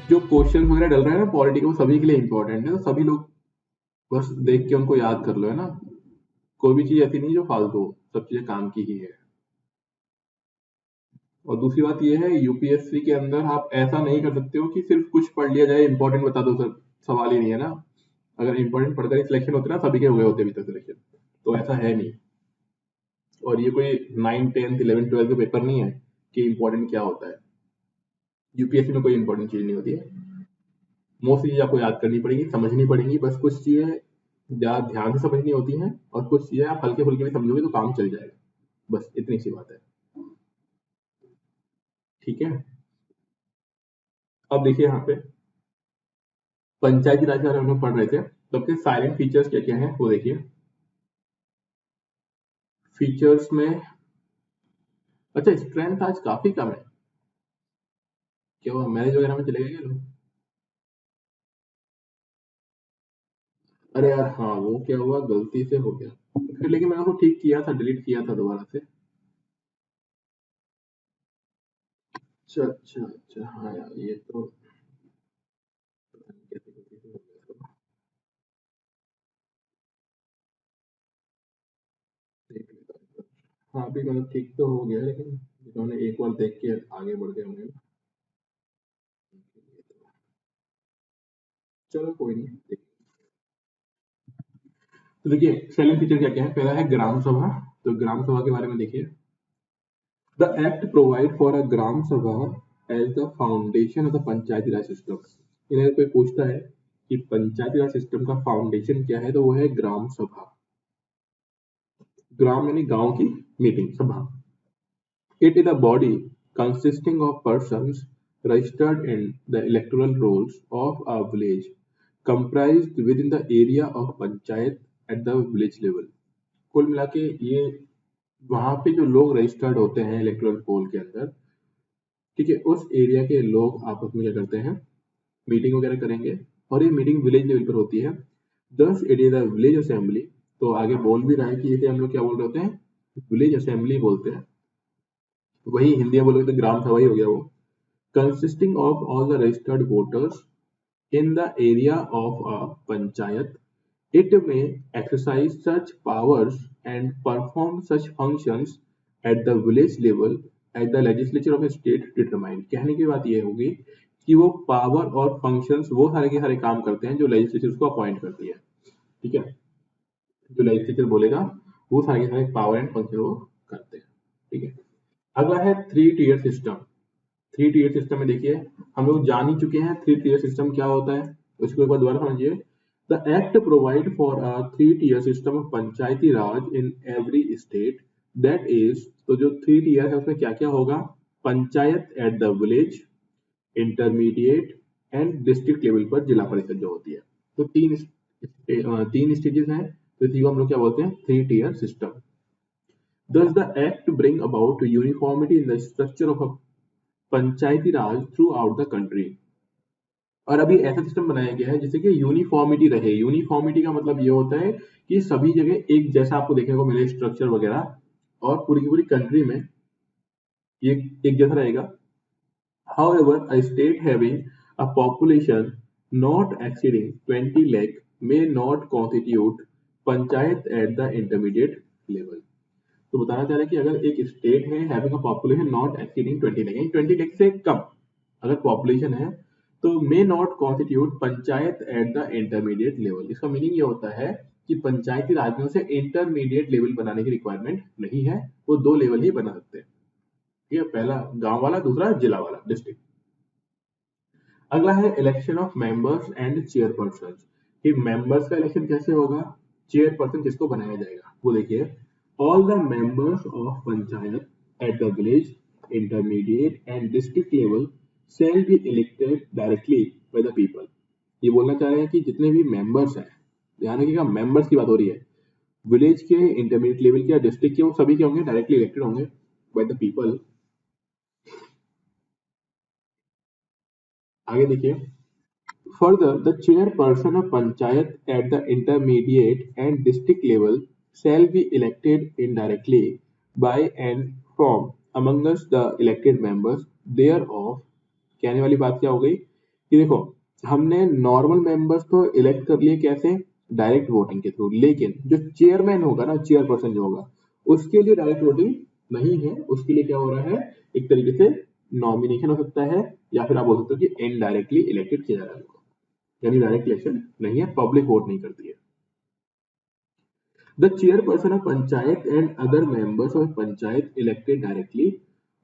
जो क्वेश्चन वगैरह डल रहा है ना पॉलिटी के, वो सभी के लिए इंपॉर्टेंट है, तो सभी लोग बस देख के उनको याद कर लो, है ना। कोई भी चीज ऐसी नहीं जो फालतू हो, सब चीजें काम की ही है। और दूसरी बात ये है, यूपीएससी के अंदर आप ऐसा नहीं कर सकते हो कि सिर्फ कुछ पढ़ लिया जाए, इंपॉर्टेंट बता दो सर, सवाल ही नहीं है ना। अगर इंपॉर्टेंट पढ़कर ही सिलेक्शन होते ना, सभी के हुए होते अभी तक सिलेक्शन, तो ऐसा है नहीं। और ये कोई 9, 10, 11, 12 का पेपर नहीं है कि इंपॉर्टेंट क्या होता है। यूपीएससी में कोई इंपॉर्टेंट चीज नहीं होती है। मोस्टली चीज आपको याद करनी पड़ेगी, समझनी पड़ेगी, बस कुछ चीजें ज्यादा ध्यान से समझनी होती हैं, और कुछ चीजें आप हल्के फुल्के भी समझोगे तो काम चल जाएगा। बस इतनी सी बात है। ठीक है। अब देखिए यहाँ पे पंचायती राज के बारे में हम लोग पढ़ रहे थे, तो अपने साइलेंट फीचर्स क्या क्या है वो देखिए। फीचर्स में, अच्छा स्ट्रेंथ आज काफी कम है, क्या हुआ, मैरिज वगैरह में चले गए क्या लोग? अरे यार हाँ, वो क्या हुआ, गलती से हो गया फिर, लेकिन मैंने उसको ठीक किया था, डिलीट किया था दोबारा से। अच्छा अच्छा अच्छा, हाँ यार ये तो पता नहीं कैसे गलती से हो गया था। देख लेता हूँ। हाँ अभी मतलब ठीक तो हो गया, लेकिन जिन्होंने एक बार देख के आगे बढ़ गए होंगे ना, उनके लिए तो चलो कोई नहीं। तो देखिए सेलिंग फीचर क्या क्या है, पहला है ग्राम सभा। तो ग्राम सभा के बारे में देखिए, the act provide for a gram sabha as the foundation of the panchayati raj system. इन्हें कोई पूछता है कि पंचायती राज सिस्टम का फाउंडेशन क्या है, तो वो है ग्राम सभा। ग्राम यानी गांव की मीटिंग, सभा। It is a body consisting of persons registered in the electoral rolls of a village, comprised within the area of panchayat at the village level। कुल मिला के ये वहां पे जो लोग रजिस्टर्ड होते हैं इलेक्टोरल पोल के अंदर, ठीक है, उस एरिया के लोग आपस में क्या करते हैं, मीटिंग वगैरह करेंगे। और ये मीटिंग विलेज लेवल पर होती है। Thus it is the village assembly. तो आगे बोल भी रहा है कि इसे हम लोग क्या बोल रहे होते हैं, विलेज असेंबली बोलते हैं। वही हिंदी में बोलोगे तो ग्राम सभा ही हो गया वो। Consisting of all the registered voters in the area of a panchayat, it may exercise such powers and perform such functions at the village level at the legislature of a state determined। कहने की बात यह होगी कि वो power और functions वो सारे के सारे काम करते हैं जो लेजिस्लेचर उसको अपॉइंट करती है। ठीक है, जो लेजिस्लेचर बोलेगा वो सारे के सारे पावर एंड फंक्शन वो करते हैं। ठीक है। अगला है three tier system. Three tier system में देखिए, हम लोग जान ही चुके हैं थ्री टीयर सिस्टम क्या होता है, उसको एक बार दोबारा समझिए। The act provide for a three tier system of Panchayati Raj in every state, that is, तो जो थ्री टीयर है उसमें क्या क्या होगा, panchayat at the village, intermediate and district level पर जिला परिषद जो होती है। तो तीन स्टेजेस हैं, तो इसी को हम लोग क्या बोलते हैं, three tier system. Thus the act bring about uniformity in the structure of a Panchayati Raj through out the country. और अभी ऐसा सिस्टम बनाया गया है जिससे कि यूनिफॉर्मिटी रहे। यूनिफॉर्मिटी का मतलब ये होता है कि सभी जगह एक जैसा आपको देखने को मिले स्ट्रक्चर वगैरह, और पूरी की पूरी कंट्री में ये एक जैसा रहेगा। However, a state having a population not exceeding 20 lakh may not constitute panchayat at the intermediate level। तो बताना चाह रहे हैं कि अगर एक स्टेट है having a population not exceeding 20 lakh, यानी 20 लाख से कम अगर पॉपुलेशन है, तो may not constitute panchayat at the intermediate level. इसका मीनिंग ये होता है कि पंचायती राज में उसे इंटरमीडिएट लेवल बनाने की रिक्वायरमेंट नहीं है, वो दो लेवल ही बना सकते हैं। ठीक है, पहला गांव वाला, दूसरा जिला वाला, डिस्ट्रिक्ट। अगला है election of members and chairperson. कि मेंबर्स का इलेक्शन कैसे होगा, चेयरपर्सन किसको बनाया जाएगा वो देखिए। All the members of panchayat at the village, intermediate and district level shall be elected directly by the people। ये बोलना चाह रहे हैं कि जितने भी मेंबर्स हैं, ध्यान रखिएगा मेंबर्स की बात हो रही है, विलेज के, इंटरमीडिएट लेवल के या डिस्ट्रिक्ट के, वो सभी के होंगे डायरेक्टली इलेक्टेड होंगे बाय द पीपल। आगे देखिए, further, the chairperson of panchayat at the intermediate and district level shall be elected indirectly by and from amongst the elected members thereof। कहने वाली बात क्या हो गई कि देखो हमने नॉर्मल मेंबर्स तो इलेक्ट कर लिए कैसे, डायरेक्ट वोटिंग के थ्रू, लेकिन जो चेयरमैन होगा ना, चेयरपर्सन जो होगा, उसके लिए डायरेक्ट वोटिंग नहीं है। उसके लिए क्या हो रहा है, एक तरीके से नॉमिनेशन हो सकता है, या फिर आप बोल सकते हो कि इनडायरेक्टली इलेक्टेड किया जा रहा है उनको, यानी डायरेक्ट इलेक्शन नहीं है, पब्लिक वोट नहीं करती है। The chairperson of panchayat and other members of panchayat elected directly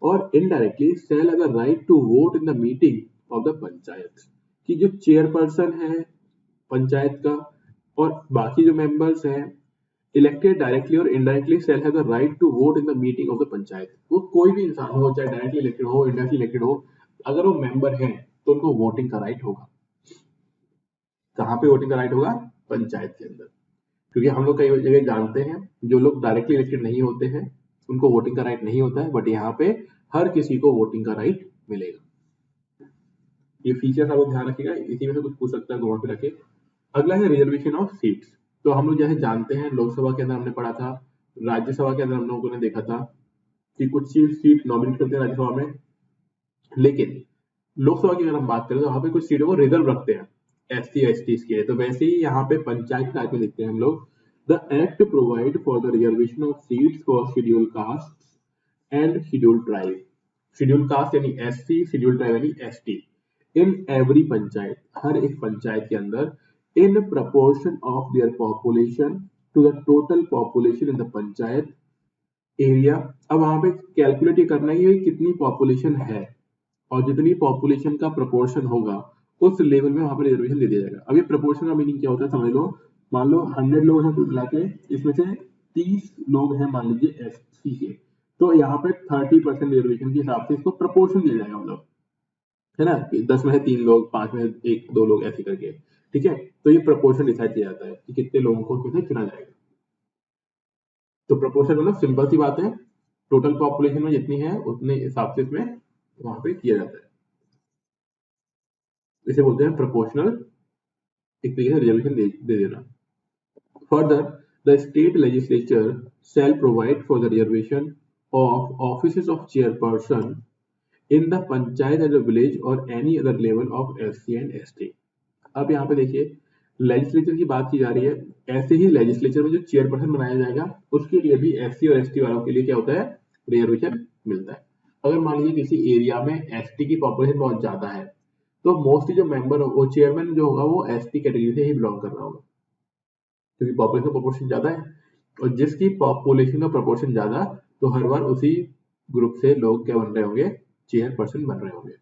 or indirectly shall have a right to vote in the meeting of the panchayat। कि जो चेयरपर्सन है पंचायत का और बाकी जो मेंबर्स हैं इलेक्टेड डायरेक्टली और indirectly shall have the right to vote in the meeting of the panchayat. वो कोई भी इंसान हो, चाहे डायरेक्टली इलेक्टेड हो, इनडायरेक्टली इलेक्टेड हो, अगर वो मेंबर है तो उनको वोटिंग का राइट होगा। कहाँ पे वोटिंग का राइट होगा, पंचायत के अंदर। क्योंकि हम लोग कई जगह जानते हैं जो लोग डायरेक्टली इलेक्टेड नहीं होते हैं उनको वोटिंग का राइट नहीं होता है, बट यहाँ पे हर किसी को वोटिंग का राइट मिलेगा। ये फीचर्स आप लोग ध्यान रखिएगा, इसी में से कुछ पूछ सकता है घुमा फिरा के। अगला है रिजर्वेशन ऑफ सीट्स। तो हम लोग जैसे जानते हैं लोकसभा के अंदर हमने पढ़ा था, राज्यसभा के अंदर हम लोगों ने देखा था कि कुछ सीट नॉमिनेट करते हैं राज्यसभा में, लेकिन लोकसभा की अगर हम बात करें तो वहां पे कुछ सीटों को रिजर्व रखते हैं SC ST के लिए। तो वैसे ही यहाँ पे पंचायत राज में देखते हैं हम लोग, the act provide for the reservation of seats for schedule caste and schedule tribe. Schedule caste यानी SC, शेड्यूल ट्राइब यानी ST, इन एवरी पंचायत, हर एक पंचायत के अंदर, in proportion of their population to the total population in the panchayat area. अब वहां पे calculate ये करना है कि कितनी पॉपुलेशन है, और जितनी पॉपुलेशन का प्रोपोर्शन होगा उस लेवल में वहां पर रिजर्वेशन दे दिया जाएगा। अब ये प्रोपोर्शन का मीनिंग क्या होता है समझ लो। मान लो 100 लोग हैं कुल मिला के, इसमें से 30 लोग हैं मान लीजिए SC के, तो यहाँ पे 30% रिजर्वेशन के हिसाब से इसको प्रपोर्शन दिया जाएगा, मतलब है ना, 10 में से 3 लोग, 5 में से 1 2 लोग ऐसे करके। ठीक है, तो ये प्रपोर्शन डिसाइड किया जाता है कि कितने लोगों को उसमें से चुना जाएगा। तो प्रपोर्शन मतलब सिंपल सी बात है, टोटल पॉपुलेशन में जितनी है उतने हिसाब से इसमें वहां पे किया जाता है। इसे बोलते हैं प्रोपोर्शनल, एक तरीके से रिजर्वेशन दे देना। Further, the state legislature shall provide for the reservation of offices of chairperson in the panchayat at the village or any other level of SC and ST। अब यहाँ पे देखिए लेजिस्लेचर की बात की जा रही है, ऐसे ही लेजिस्लेचर में जो चेयरपर्सन बनाया जाएगा उसके लिए भी SC और ST वालों के लिए क्या होता है, रिजर्वेशन मिलता है। अगर मान लीजिए किसी एरिया में ST की पॉपुलेशन बहुत ज्यादा है तो मोस्टली जो मेंबर हो, वो चेयरमैन जो होगा वो ST कैटेगरी से ही बिलोंग कर रहा होगा, क्योंकि पॉपुलेशन का प्रोपोर्शन ज्यादा है, और जिसकी पॉपुलेशन का प्रोपोर्शन ज्यादा, तो हर बार उसी ग्रुप से लोग क्या बन रहे होंगे, चेयरपर्सन बन रहे होंगे।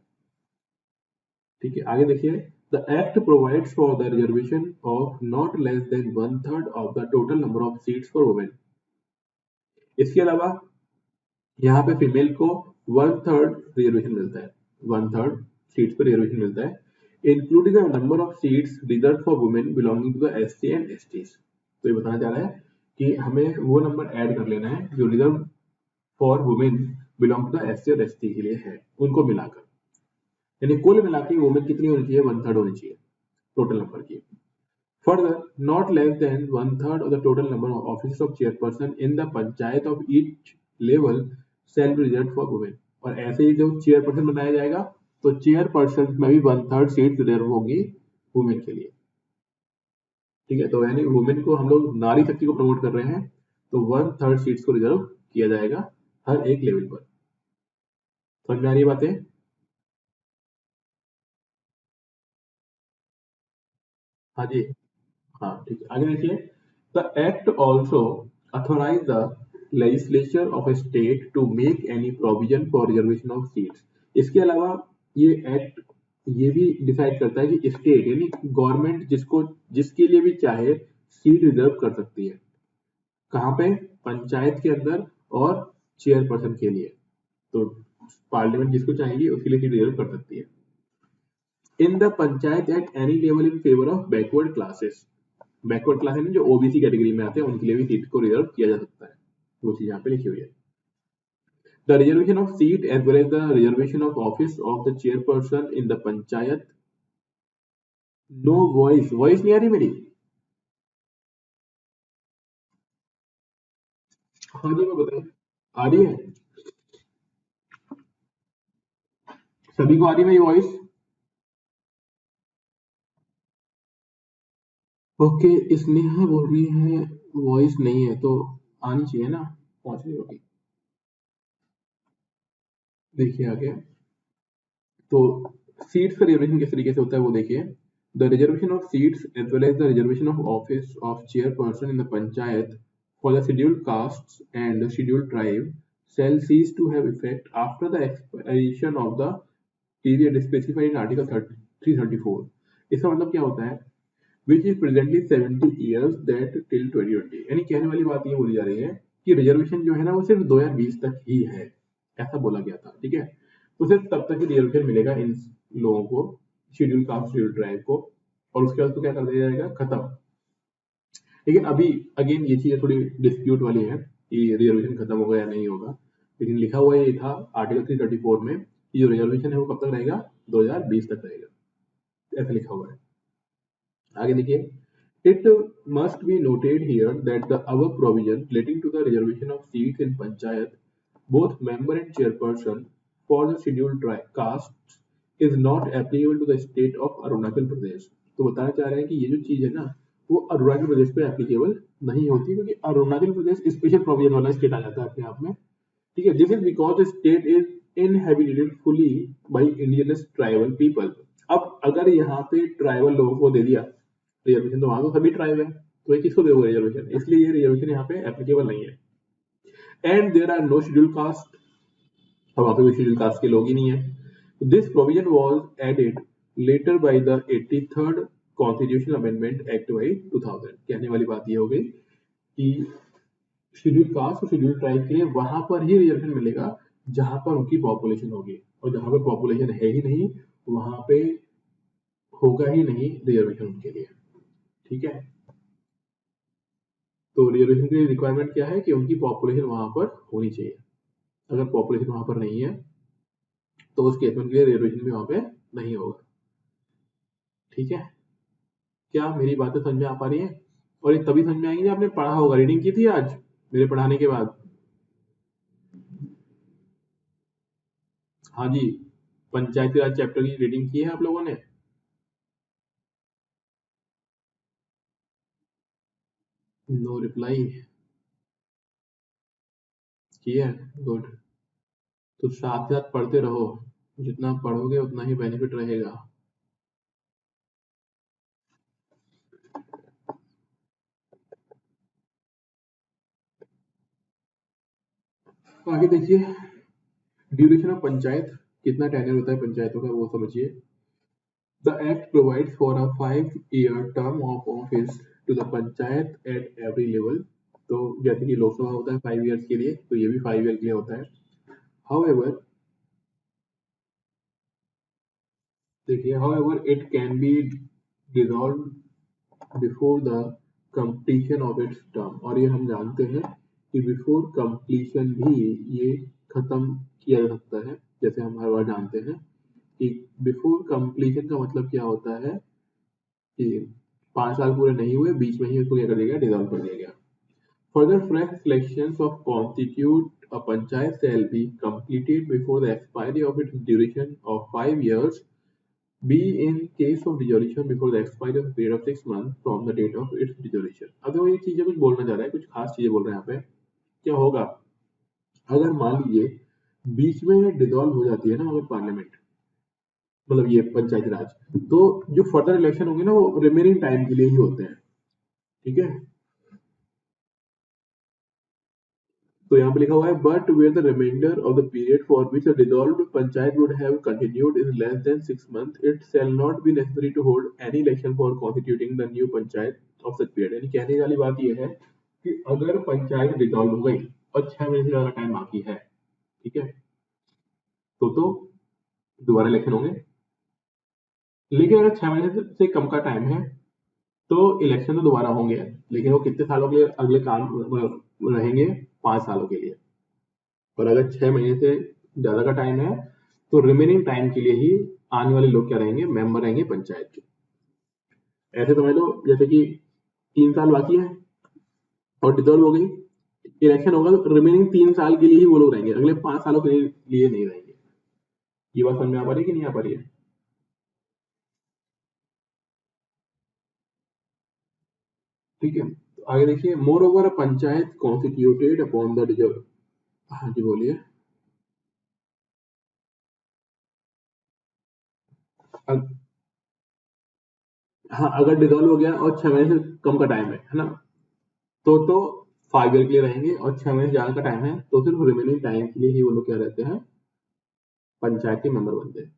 ठीक है, आगे देखिए, the act provides for the reservation of not less than 1/3 of the total number of seats for women. इसके अलावा यहाँ पे फीमेल को 1/3 रिजर्वेशन मिलता है, 1/3 सीट्स पर रिजर्वेशन मिलता है, including the number of seats reserve for women belonging to the SC and STs। तो ये बताना चाह रहा है कि हमें वो नंबर ऐड कर लेना है जो reserve for women belong to the SC और ST के लिए है, उनको मिलाकर, यानी कुल मिला के वुमेन कितनी होनी चाहिए, 1/3 होनी चाहिए टोटल नंबर की। Further, not less than 1/3 of the total number of offices of chairperson in the panchayat of each level shall be reserved for women। और ऐसे ही जो चेयरपर्सन बनाया जाएगा तो चेयरपर्सन में भी 1/3 सीट रिजर्व होगी वुमेन के लिए। ठीक है, तो यानी वुमेन को हम लोग नारी शक्ति को प्रमोट कर रहे हैं, तो 1/3 सीट्स को रिजर्व किया जाएगा हर एक लेवल पर। समझ में आ रही है बातें? हाँ जी, हाँ ठीक है, आगे देखिए, the act also authorise the legislature of a state to make any provision for reservation of seats. इसके अलावा ये एक्ट ये भी डिसाइड करता है कि स्टेट यानी गवर्नमेंट जिसको जिसके लिए भी चाहे सीट रिजर्व कर सकती है, कहाँ पे, पंचायत के अंदर और चेयरपर्सन के लिए। तो पार्लियामेंट जिसको चाहेगी उसके लिए सीट रिजर्व कर सकती है। इन the panchayat at any level in favour of backward classes, backward class है जो OBC कैटेगरी में आते हैं उनके लिए भी सीट को रिजर्व किया जा सकता है, वो चीज यहाँ पे लिखी हुई है। The reservation of seat as well as the reservation of office of the chairperson in the panchayat. No voice, voice नहीं आ रही मेरी? हाँ जी, मैं बताइए, आ रही है? सभी को आ रही है मेरी वॉइस? ओके, स्नेहा बोल रही है वॉइस नहीं है तो आनी चाहिए ना, पहुंच रही होगी। देखिए आगे, तो सीट्स का रिजर्वेशन किस तरीके से होता है वो देखिए। The reservation of seats as well as the reservation of office of chairperson in the panchayat for the scheduled caste and the scheduled tribe shall cease to have effect after the expiration of the period specified in Article 334। इसका मतलब क्या होता है, which is presently 70 years that till 2020। यानी कहने वाली बात ये बोली जा रही है कि रिजर्वेशन जो है ना वो सिर्फ 2020 तक ही है, ऐसा बोला गया था, ठीक है। तो सिर्फ तब तक ही रिजर्वेशन मिलेगा इन लोगों को, शेड्यूल कास्ट शेड्यूल ट्राइब को, और उसके बाद तो क्या कर दिया जाएगा, खत्म। लेकिन अभी अगेन ये चीजें थोड़ी डिस्प्यूट वाली है कि रिजर्वेशन खत्म होगा या नहीं होगा, लेकिन लिखा हुआ ये था आर्टिकल 334 में कि जो रिजर्वेशन है वो कब तक रहेगा, 2020 तक रहेगा, ऐसा लिखा हुआ है। आगे देखिए, it must be noted here that the above provision relating to the reservation of seats in panchayat, both member and chairperson for the scheduled castes, is not applicable to the state of Arunachal Pradesh। तो बताना चाह रहे हैं कि ये जो चीज है ना वो अरुणाचल प्रदेश पे एप्लीकेबल नहीं होती, क्योंकि अरुणाचल प्रदेश स्पेशल प्रोविजन वाला स्टेट आ जाता है अपने आप में, ठीक है। This is because the state is inhabited fully by indigenous tribal people. अब अगर यहाँ पे ट्राइबल लोगों को दे दिया रिजर्वेशन, तो वहां तो सभी ट्राइब है, तो ये किसको देगा रिजर्वेशन, इसलिए ये रिजर्वेशन यहाँ पे एप्लीकेबल नहीं है। And there are no schedule caste, और वहां पे कोई शेड्यूल कास्ट के लोग ही नहीं है। This provision was added later by the 83rd constitutional amendment act by 2000। कहने वाली बात ये हो गई कि शेड्यूल कास्ट और शेड्यूल ट्राइब के लिए वहां पर ही रिजर्वेशन मिलेगा जहां पर उनकी पॉपुलेशन होगी, और जहां पर पॉपुलेशन है ही नहीं वहां पे होगा ही नहीं रिजर्वेशन उनके लिए, ठीक है। तो रिजर्वेशन के लिए रिक्वायरमेंट क्या है कि उनकी पॉपुलेशन वहां पर होनी चाहिए। अगर पॉपुलेशन वहां पर नहीं है तो उस केस में उनके लिए रिजर्वेशन भी वहां पे नहीं होगा, ठीक है। क्या मेरी बातें समझ में आ पा रही है? और ये तभी समझ में आएंगी जब आपने पढ़ा होगा, रीडिंग की थी आज मेरे पढ़ाने के बाद। हाँ जी, पंचायती राज चैप्टर की रीडिंग की है आप लोगों ने? नो रिप्लाई की है, गुड। तो साथ साथ पढ़ते रहो, जितना पढ़ोगे उतना ही बेनिफिट रहेगा। आगे देखिए, ड्यूरेशन ऑफ पंचायत, कितना टेन्योर होता है पंचायतों का वो समझिए। The act provides for a 5-year term of office to the panchayat at every level. तो जैसे कि लोकसभा होता है 5 years के लिए, तो ये भी 5 year के लिए होता है। हाउएवर, देखिए, however it can be dissolve before the completion of its term, और ये हम जानते हैं कि बिफोर कंप्लीशन भी ये खत्म किया जा सकता है। जैसे हम हर बार जानते हैं कि बिफोर कंप्लीशन का मतलब क्या होता है कि 5 साल पूरे नहीं हुए, बीच में ही उसको क्या कर दिया गया, डिसॉल्व कर दिया गया। Further fresh selections of constitute a panchayat shall be completed before the expiry of its duration of 5 years, be in case of dissolution before the expiry of a period of 6 months from the date of its dissolution। अब देखो ये चीजें कुछ बोलना चाह रहा है, कुछ खास चीजें बोल रहे हैं यहाँ पे। क्या होगा अगर मान लीजिए बीच में डिसॉल्व हो जाती है ना अगर पार्लियामेंट, मतलब ये पंचायती राज, तो जो फर्दर इलेक्शन होंगे ना वो रिमेनिंग टाइम के लिए ही होते हैं, ठीक है। तो यहाँ पे लिखा हुआ है but where the reminder of the period for which the dissolved panchayat would have continued is less than 6 months, it shall not be necessary to hold any election for constituting the new panchayat of such period. यानी कहने वाली बात यह है कि अगर panchayat dissolve हो गई और 6 महीने से ज्यादा टाइम बाकी है, ठीक है, तो दोबारा इलेक्शन होंगे। लेकिन अगर 6 महीने से कम का टाइम है तो इलेक्शन तो दोबारा होंगे, लेकिन वो कितने सालों के लिए अगले काम रहेंगे, 5 सालों के लिए। और अगर 6 महीने से ज्यादा का टाइम है तो रिमेनिंग टाइम के लिए ही आने वाले लोग क्या रहेंगे, मेंबर रहेंगे पंचायत के। ऐसे समझ लो जैसे कि 3 साल बाकी है और डिसॉल्व हो गई, इलेक्शन होगा तो रिमेनिंग 3 साल के लिए ही वो लोग रहेंगे, अगले 5 सालों के लिए नहीं रहेंगे। ये बात समझ में आ पा रही है कि नहीं आ पा रही है? ठीक है, तो आगे देखिए, more over panchayat constituted upon the deserve. हाँ जी बोलिए। अग- हाँ, अगर डिजोल्व हो गया और 6 महीने से कम का टाइम है ना, तो 5 ईयर के लिए रहेंगे, और 6 महीने से ज्यादा का टाइम है तो सिर्फ रिमेनिंग टाइम के लिए ही वो लोग क्या रहते हैं, पंचायत के मेंबर बनते हैं।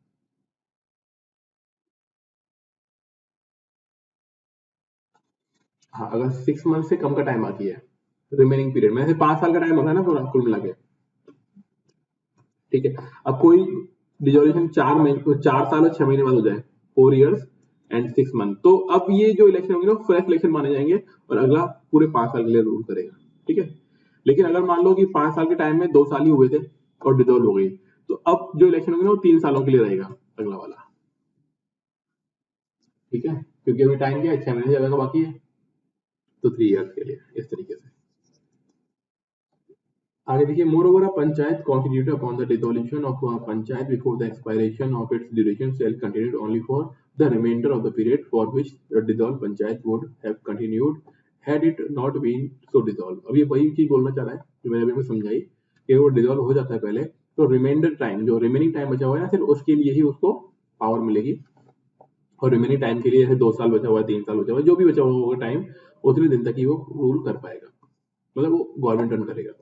हाँ, अगर 6 मंथ से कम का टाइम बाकी है रिमेनिंग पीरियड में, से 5 साल का टाइम होता है ना पूरा कुल मिला के। ठीक है, अब कोई डिजोल्यूशन 4 साल और 6 महीने बाद हो जाए, 4 ईयर्स एंड 6 मंथ, तो अब ये जो इलेक्शन होंगे ना फ्रेश इलेक्शन माने जाएंगे, और अगला पूरे 5 साल के लिए रूल करेगा। ठीक है, लेकिन अगर मान लो कि 5 साल के टाइम में 2 साल ही हुए थे और डिजोल्व हो गई, तो अब जो इलेक्शन होंगे ना वो 3 सालों के लिए रहेगा अगला वाला। ठीक है, क्योंकि अभी टाइम क्या है, 6 महीने से ज्यादा का बाकी है, तो 3 ईयर्स के लिए इस तरीके से। आगे देखिए, more over a panchayat constituted upon the dissolution of a panchayat before the expiration of its duration shall continued only for the remainder of the period for which the dissolved panchayat would have continued had it not been so dissolved। अब ये वही चीज बोलना चाह रहा है जो मैंने अभी समझाई, कि वो डिसॉल्व हो जाता है पहले, तो रिमाइंडर टाइम, जो रिमेनिंग टाइम बचा हुआ है ना, सिर्फ उसके लिए ही उसको पावर मिलेगी, और रिमेनिंग टाइम के लिए जैसे 2 साल बचा हुआ है, 3 साल बचा हुआ है, जो भी बचा हुआ होगा टाइम, उतने दिन तक ही वो रूल कर पाएगा, मतलब वो गवर्नमेंट रन करेगा।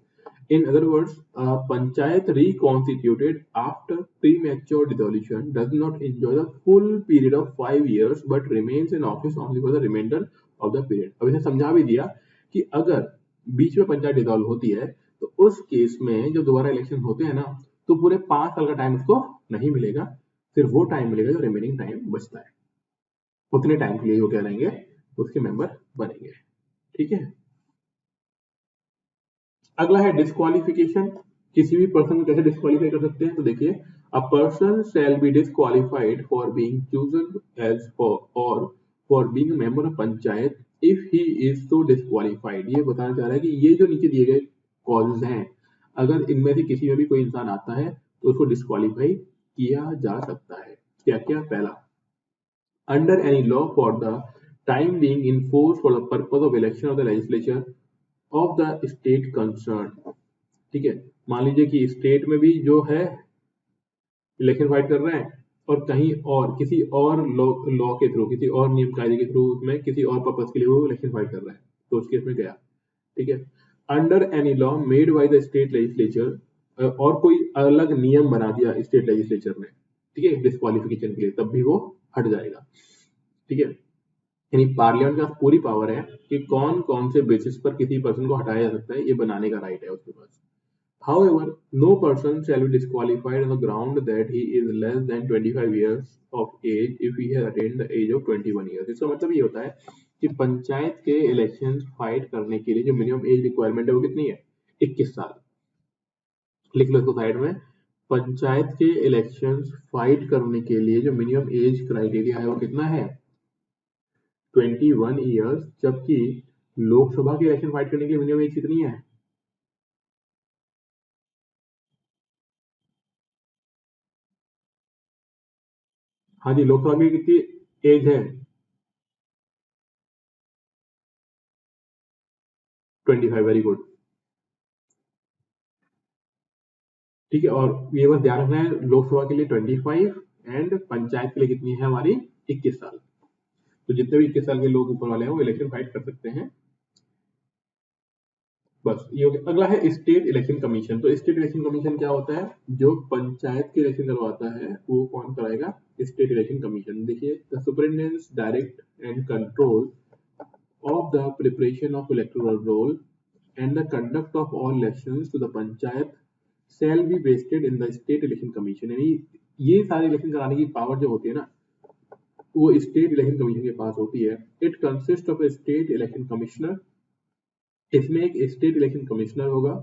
In other words, a panchayat reconstituted after premature dissolution does not enjoy the full period of 5 years but remains in office only for the remainder of the period। अब इसे समझा भी दिया कि अगर बीच में पंचायत डिसॉल्व होती है तो उस केस में जो दोबारा इलेक्शन होते हैं ना, तो पूरे 5 साल का टाइम उसको नहीं मिलेगा, सिर्फ वो टाइम मिलेगा जो रिमेनिंग टाइम बचता है, उतने टाइम के लिए वो क्या रहेंगे, उसके मेंबर बनेंगे। ठीक है, अगला है डिस्क्वालिफिकेशन। किसी भी पर्सन को कैसे डिस्क्वालीफाई कर सकते हैं, तो देखिए, a person shall be disqualified for being chosen as for or for being member of panchayat if he is so disqualified. ये बताना चाह रहा है कि ये जो नीचे दिए गए कॉजेज हैं, अगर इनमें से किसी में भी कोई इंसान आता है तो उसको डिस्क्वालीफाई किया जा सकता है। क्या क्या, पहला, under any law for the time being in force for the purpose of election of the legislature of the state concerned। ठीक है, मान लीजिए कि स्टेट में भी जो है इलेक्शन फाइट कर रहे हैं, और कहीं और किसी और लॉ के थ्रू, किसी और नियम कायदे के थ्रू में किसी और पर्पज के लिए वो इलेक्शन फाइट कर रहा है, तो उस केस में गया। ठीक है, under any law made by the state legislature, और कोई अलग नियम बना दिया स्टेट लेजिस्लेचर ने, ठीक है, डिस्क्वालिफिकेशन के लिए, तब भी वो हट जाएगा। ठीक है, यानी पार्लियामेंट के पास पूरी पावर है कि कौन कौन से बेसिस पर किसी पर्सन को हटाया जा सकता है, ये बनाने का राइट है उसके पास। However, no person shall be disqualified on the ground that he is less than 25 years of age if he has attained the age of 21 years। इसका मतलब ये होता है कि पंचायत के इलेक्शन फाइट करने के लिए जो मिनिमम एज रिक्वायरमेंट है वो कितनी है, 21 साल। लिख लो इसको साइड में, पंचायत के इलेक्शन फाइट करने के लिए जो मिनिमम एज क्राइटेरिया है वो कितना है, 21 ईयर्स, जबकि लोकसभा के इलेक्शन फाइट करने के लिए मिनिमम एज कितनी है, हाँ जी, लोकसभा की कितनी एज है, 25, वेरी गुड। ठीक है, और ये बस ध्यान रखना है, लोकसभा के लिए 25 एंड पंचायत के लिए कितनी है हमारी, 21 साल। तो जितने भी 21 साल के लोग ऊपर वाले हैं वो इलेक्शन फाइट कर सकते हैं। बस ये हो गया। अगला है स्टेट इलेक्शन कमीशन। तो स्टेट इलेक्शन कमीशन क्या होता है, जो पंचायत के इलेक्शन करवाता है वो कौन कराएगा, स्टेट इलेक्शन कमीशन। देखिए, the superintendence direct and control of the preparation of electoral roll and the conduct of all elections to the panchayat shall be vested in the state election commission। यानी ये सारे election कराने की power जो होती है ना, वो स्टेट इलेक्शन कमीशन के पास होती है। It consist of a state election commissioner. इसमें एक स्टेट इलेक्शन कमिश्नर होगा,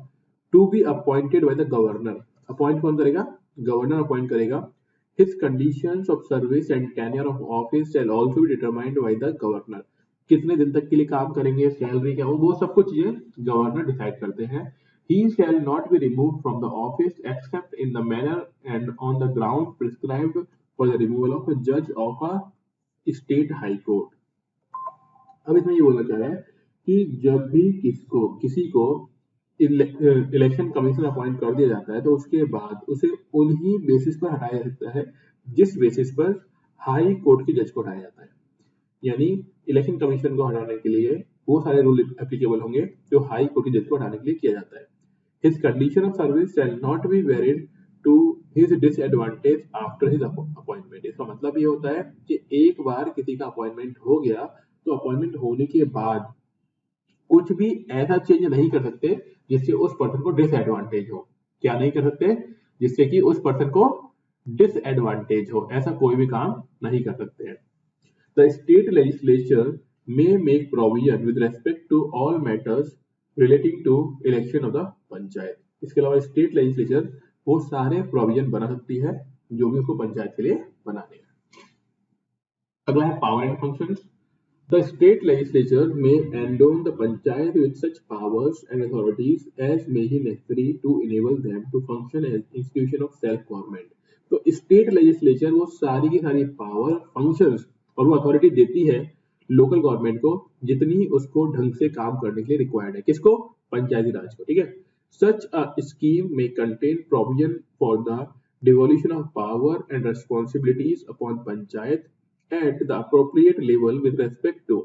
to be appointed by the governor. Appoint कौन करेगा, गवर्नर अपॉइंट करेगा। His conditions of service and tenure of office shall also be determined by the governor. कितने दिन तक के लिए काम करेंगे, सैलरी क्या हो, वो सब कुछ ये गवर्नर डिसाइड करते हैं। He shall not be removed from the office except in the manner and on the ground prescribed for the removal of a judge of a state high court। अब इसमें ये बोलना चाह रहा है कि जब भी किसी को इलेक्शन कमीशन अपॉइंट कर दिया जाता है तो उसके बाद उसे उन्हीं बेसिस पर हटाया जाता है जिस बेसिस पर हाई कोर्ट के जज को हटाया जाता है। यानी इलेक्शन कमीशन को हटाने के लिए वो सारे रूल एप्लीकेबल होंगे जो हाई कोर्ट के जज को हटाने के लिए किया जाता है। His condition of service shall not be varied to his disadvantage after his appointment। इसका मतलब ये होता है कि एक बार किसी का अपॉइंटमेंट हो गया तो अपॉइंटमेंट होने के बाद कुछ भी ऐसा चेंज नहीं कर सकते जिससे उस पर्सन को डिसएडवांटेज हो। क्या नहीं कर सकते? जिससे कि उस पर्सन को डिसएडवांटेज हो, ऐसा कोई भी काम नहीं कर सकते हैं। The state legislature may make provision with respect to all matters relating to election of the panchayat. इसके अलावा स्टेट लेजिस्लेचर वो सारे प्रोविजन बना सकती है जो भी उसको पंचायत के लिए बनाने हैं। अगला है power and functions. The state legislature may endow the panchayat with such powers and authorities as may be necessary to enable them to function as institution of self government। तो स्टेट लेजिस्लेचर वो सारी की सारी power, functions और वो authority देती है local government को जितनी उसको ढंग से काम करने के लिए रिक्वायर्ड है। किसको? पंचायती राज को। ठीक है। Such a scheme may contain provision for the devolution of power and responsibilities upon panchayat at the appropriate level with respect to।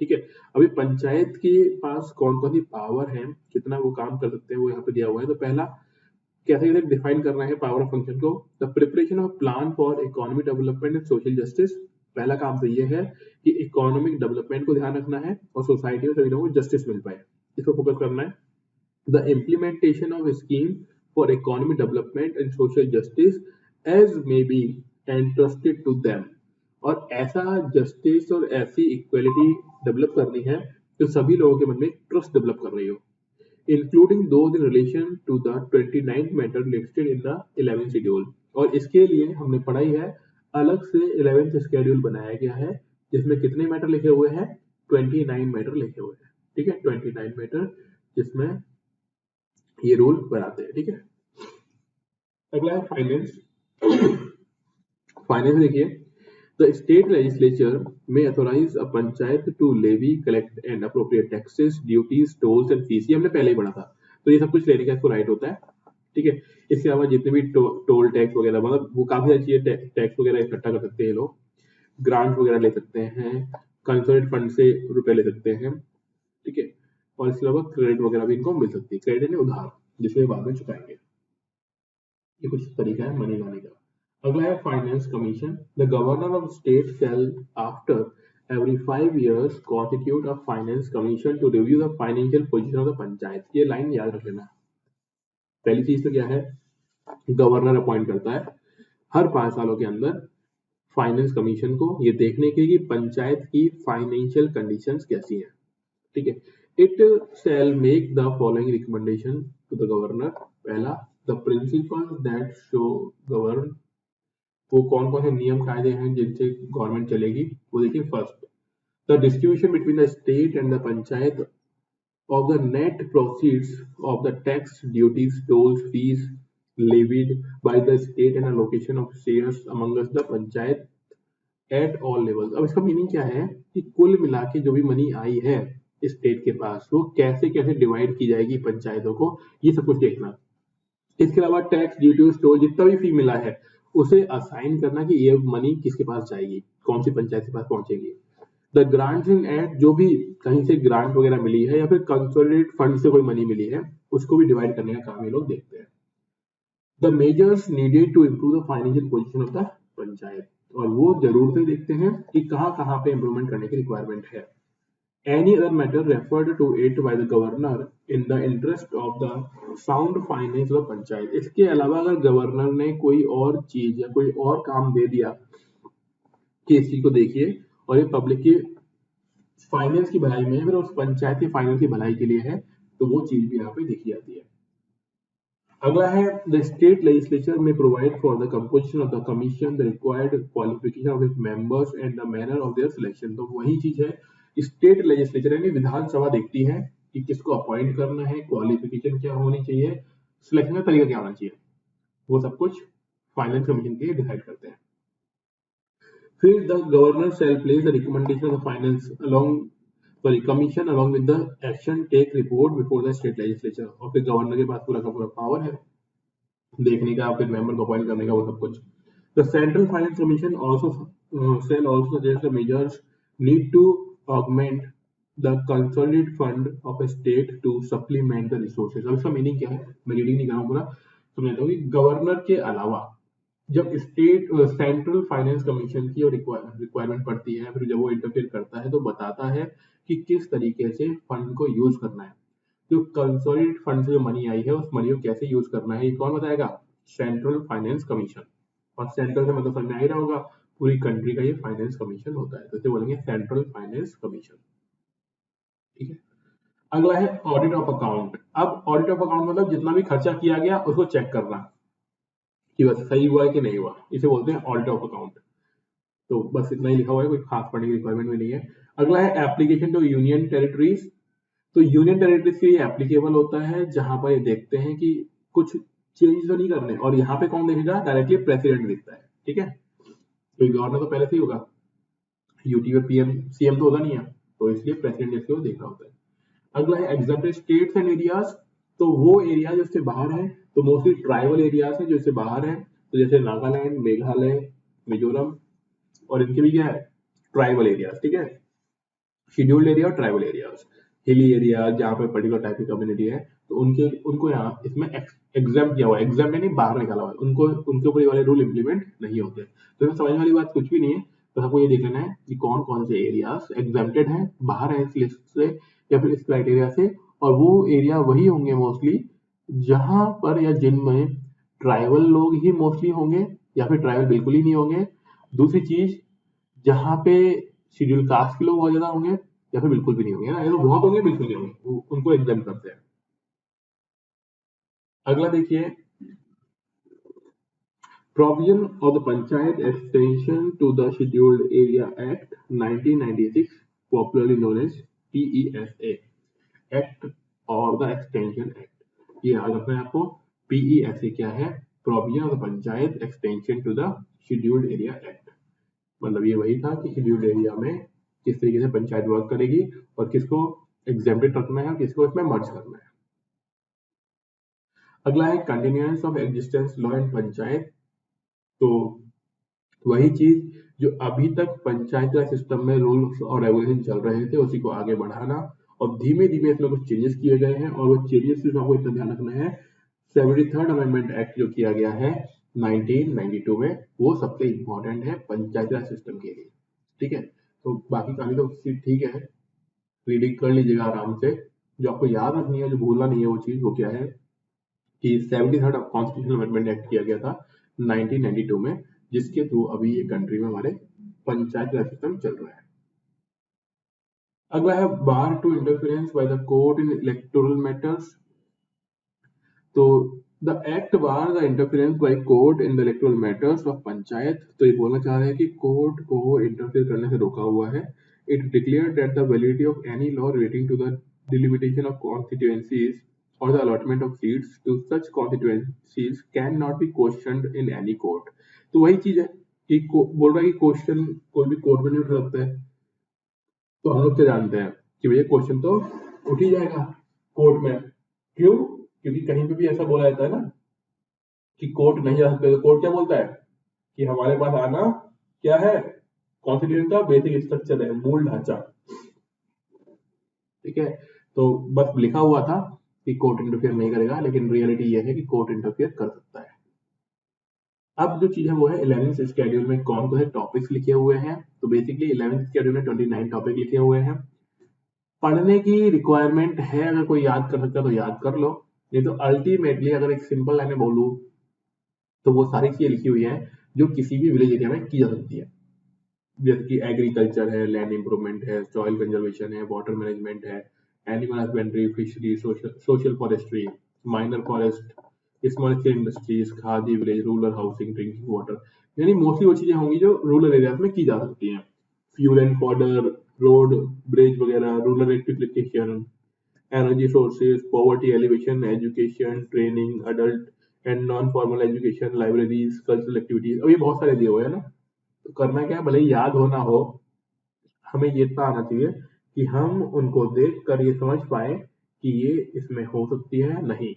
ठीक है। अभी पंचायत के पास कौन कौन सी पावर है, कितना वो काम कर सकते हैं, वो यहाँ पे दिया हुआ है। तो पहला कैसे कैसे डिफाइन करना है पावर ऑफ फंक्शन को? The preparation of plan for economic development and social justice. पहला काम तो ये है कि इकोनॉमिक डेवलपमेंट को ध्यान रखना है और सोसाइटी में सभी लोगों को जस्टिस मिल पाए, इस पर फोकस करना है। The implementation of scheme for economic development and social justice as may be entrusted to them. और ऐसा जस्टिस और ऐसी इक्वलिटी डेवलप करनी है जो सभी लोगों के मन में ट्रस्ट डेवलप कर रही हो, including those in relation to the 29th matter listed in the 11th schedule। और इसके लिए हमने पढ़ाई है अलग से 11th शेड्यूल बनाया गया है जिसमें कितने मैटर लिखे हुए हैं? 29 मैटर लिखे हुए हैं। ठीक है, 29 मैटर जिसमें ये रूल बनाते हैं। ठीक है। अगला है फाइनेंस। फाइनेंस देखिए, the state legislature may authorize a panchayat to levy, collect and appropriate taxes, duties, tolls and fees। ये हमने पहले ही पढ़ा था। तो ये सब कुछ लेने का इसको राइट होता है। ठीक है। इसके अलावा जितने भी टोल टैक्स वगैरह, मतलब वो काफी सारी चीजें टैक्स वगैरह इकट्ठा कर सकते हैं लोग, ग्रांट वगैरह ले सकते हैं, कंसोलिडेट फंड से रुपए ले सकते हैं। ठीक है। और इसके अलावा क्रेडिट वगैरह भी इनको मिल सकती है। क्रेडिट यानी उधार, जिसमें बाद में चुकाएंगे। ये कुछ तरीका है मनी लाने का। अगला है finance commission. The governor of state shall after every 5 years constitute a finance commission to review the financial position of the panchayat. ये लाइन याद रख लेना। पहली चीज तो क्या है, गवर्नर अपॉइंट करता है हर 5 सालों के अंदर फाइनेंस कमीशन को, ये देखने के लिए कि पंचायत की फाइनेंशियल कंडीशंस कैसी हैं। ठीक है। It shall make the following recommendation to the governor. पहला, the principle that show govern, वो कौन कौन से नियम कायदे हैं जिनसे गवर्नमेंट चलेगी, वो देखिए। First, the distribution between the state and the panchayat of the net proceeds of the tax, duties, tolls, fees levied by the state and allocation of shares amongst the panchayat at all levels। अब इसका meaning क्या है कि कुल मिला के जो भी मनी आई है स्टेट के पास वो कैसे कैसे डिवाइड की जाएगी पंचायतों को, ये सब कुछ देखना। इसके अलावा टैक्स, ड्यूटी, टोल, जितना भी फी मिला है उसे असाइन करना कि ये मनी किसके पास जाएगी, कौन सी पंचायत के पास पहुंचेगी। द ग्रांट्स एंड एड, जो भी कहीं से ग्रांट वगैरह मिली है या फिर कंसोलिडेट फंड से कोई मनी मिली है उसको भी डिवाइड करने का काम ये लोग देखते हैं। The measures needed to improve the financial position of the panchayat, और वो जरूरतें देखते हैं कि कहाँ कहाँ पे इंप्रूवमेंट करने की रिक्वायरमेंट है। Any other matter referred to it by the governor in the interest of the sound finance of panchayat. इसके अलावा अगर गवर्नर ने कोई और चीज या कोई और काम दे दिया कि इस चीज को देखिए और ये पब्लिक की फाइनेंस की भलाई में है, फिर उस पंचायत की फाइनेंस की भलाई के लिए है, तो वो चीज भी यहाँ पे देखी जाती है। अगला है, द स्टेट लेजिस्लेचर में provide for the composition of the commission, the required qualification of its members and the manner of their selection. तो वही चीज है, स्टेट लेजिस्लेचर यानी विधानसभा देखती है कि किसको अपॉइंट करना है, क्वालिफिकेशन क्या होनी चाहिए, सिलेक्शन का तरीका क्या होना चाहिए, वो सब कुछ फाइनेंस कमीशन के डिसाइड करते हैं। फिर the governor shall place the recommendation of finance along sorry commission along with the action take report before the state legislature, और फिर गवर्नर के पास पूरा का पूरा पावर है देखने का, फिर मेंबर को अपॉइंट करने का, वो सब कुछ. The central finance commission also shall also suggest the measures need to augment the consolidated fund of a state to supplement the resources. अब इसका मीनिंग क्या है, मैं रीडिंग नहीं कर रहा हूँ पूरा, समझाता हूँ कि गवर्नर के अलावा जब स्टेट सेंट्रल फाइनेंस कमीशन की रिक्वायरमेंट पड़ती है, फिर जब वो इंटरफेयर करता है तो बताता है कि किस तरीके से फंड को यूज करना है. जो कंसोलिडेट फंड से जो मनी आई है उस मनी को कैसे यूज करना है, ये कौन बताएगा, सेंट्रल फाइनेंस कमीशन. और सेंट्रल से मतलब समझ में आ ही रहा होगा, पूरी कंट्री का ये फाइनेंस कमीशन होता है, तो इसे बोलेंगे सेंट्रल फाइनेंस कमीशन. ठीक है. अगला है ऑडिट ऑफ अकाउंट. अब ऑडिट ऑफ अकाउंट मतलब जितना भी खर्चा किया गया उसको चेक करना कि बस सही हुआ है कि नहीं हुआ, इसे बोलते हैं ऑडिट ऑफ अकाउंट. तो बस इतना ही लिखा हुआ है, कोई खास पढ़ने की रिक्वायरमेंट भी नहीं है. अगला है एप्लीकेशन टू यूनियन टेरिटरीज. तो यूनियन टेरिटरीज के लिए एप्लीकेबल होता है जहां पर ये देखते हैं कि कुछ चेंज तो नहीं करने, और यहाँ पे कौन देखेगा, डायरेक्टली प्रेसिडेंट दिखता है. ठीक है, तो गवर्नर तो पहले से ही होगा, यूटी में पीएम सीएम तो होगा नहीं है, तो इसलिए प्रेसिडेंट इसको देख रहा होता है. अगला है एग्जम्प्टेड स्टेट्स एंड एरियाज. तो वो एरिया जो इससे बाहर है, तो मोस्टली ट्राइबल एरियाज है जो इससे बाहर है, तो जैसे नागालैंड, मेघालय, मिजोरम, और इनके भी क्या है, ट्राइबल एरियाज. ठीक है, शेड्यूल्ड एरिया और ट्राइबल एरियाज. हिली एरिया जहाँ पे पर्टिकुलर टाइप की कम्युनिटी है, तो उनको यहाँ इसमें एग्जाम किया हुआ है, एग्जाम में नहीं बाहर निकाला हुआ है, उनको उनके ऊपर ये वाले रूल इंप्लीमेंट नहीं होते. तो इसमें समझने वाली बात कुछ भी नहीं है, तो आपको ये देख लेना है कि कौन कौन से एरियाज एग्जाम्प्टेड हैं, बाहर है इस लिस्ट से या फिर इस क्राइटेरिया से, और वो एरिया वही होंगे मोस्टली जहां पर या जिनमें ट्राइबल लोग ही मोस्टली होंगे, या फिर ट्राइबल बिल्कुल ही नहीं होंगे. दूसरी चीज, जहाँ पे शेड्यूल कास्ट के लोग बहुत ज्यादा होंगे या फिर बिल्कुल भी नहीं होंगे ना, ये तो बहुत होंगे बिल्कुल नहीं होंगे, उनको एग्जाम करते हैं. अगला देखिए, provision of the panchayat extension to the scheduled area act 1996, popularly known as PESA act or the extension act. ये याद रखना है आपको. पीईएसए क्या है, provision of the panchayat extension to the scheduled area act. मतलब ये वही था कि शेड्यूल्ड एरिया में किस तरीके से पंचायत वर्क करेगी और किसको एग्जेम्प्टेड रखना है और किसको इसमें मर्ज करना है. अगला है continuance of existence law and panchayat. तो वही चीज जो अभी तक पंचायत राज सिस्टम में रूल्स और रेगुलेशन चल रहे थे उसी को आगे बढ़ाना, और धीमे धीमे इसमें कुछ चेंजेस किए गए हैं, और वो चेंजेस से आपको इतना ध्यान रखना है, 73rd अमेंडमेंट एक्ट जो किया गया है 1992 में, वो सबसे इंपॉर्टेंट है पंचायत राज सिस्टम के लिए. ठीक है, तो बाकी कहानी तो ठीक है, रीडिंग कर लीजिएगा आराम से. जो आपको याद रखनी है, जो भूलना नहीं है वो चीज, वो क्या है कि 73rd कॉन्स्टिट्यूशनल अमेंडमेंट एक्ट किया गया था 1992 में, जिसके थ्रू अभी ये कंट्री में हमारे पंचायत राज सिस्टम चल रहा है. अगला है bar to interference by the court in electoral matters. तो the act bar the interference by court in the electoral matters of panchayat. तो ये बोलना चाह रहे हैं कि कोर्ट को इंटरफेयर करने से रोका हुआ है. It declared that the validity of any law relating to the delimitation of constituencies or the allotment of seats to such constituencies cannot be questioned in any court. तो वही चीज है कि बोल रहा है कि क्वेश्चन कोई भी कोर्ट में नहीं उठ सकता है. तो हम लोग क्या जानते हैं कि भैया क्वेश्चन तो उठ ही जाएगा कोर्ट में. क्यों? क्योंकि कहीं पे भी ऐसा बोला जाता है ना कि कोर्ट नहीं जा सकते, तो कोर्ट क्या बोलता है कि हमारे पास आना क्या है, कॉन्स्टिट्यूशन का बेसिक स्ट्रक्चर है, मूल ढांचा. ठीक है, तो बस लिखा हुआ था कि कोर्ट इंटरफेयर नहीं करेगा, लेकिन रियलिटी ये है कि कोर्ट इंटरफेयर कर सकता है. अब जो चीज है वो है 11th शेड्यूल में कौन कौन से टॉपिक्स लिखे हुए हैं. तो बेसिकली 11th शेड्यूल में 29 टॉपिक लिखे हुए हैं. पढ़ने की रिक्वायरमेंट है, अगर कोई याद कर सकता है तो याद कर लो, नहीं तो अल्टीमेटली अगर एक सिंपल लाइन में बोलूं तो वो सारी चीजें लिखी हुई हैं जो किसी भी विलेज एरिया में की जा सकती है. जैसे कि एग्रीकल्चर है, लैंड इंप्रूवमेंट है, सॉइल कंजर्वेशन है, वाटर मैनेजमेंट है, animal husbandry, fishery, social forestry, minor forest, small scale industries, khadi, village, rural housing, drinking water. यानी मोस्टली वो चीजें होंगी जो रूरल एरियाज में की जा सकती हैं. Fuel and fodder, road, bridge वगैरह, rural electrification, energy sources, poverty alleviation, education, training, adult and non formal education, libraries, cultural activities. अब ये बहुत सारे दिए हुए हैं ना, तो करना क्या है, भले ही याद हो ना हो, हमें ये इतना आना चाहिए कि हम उनको देख कर ये समझ पाए कि ये इसमें हो सकती है नहीं।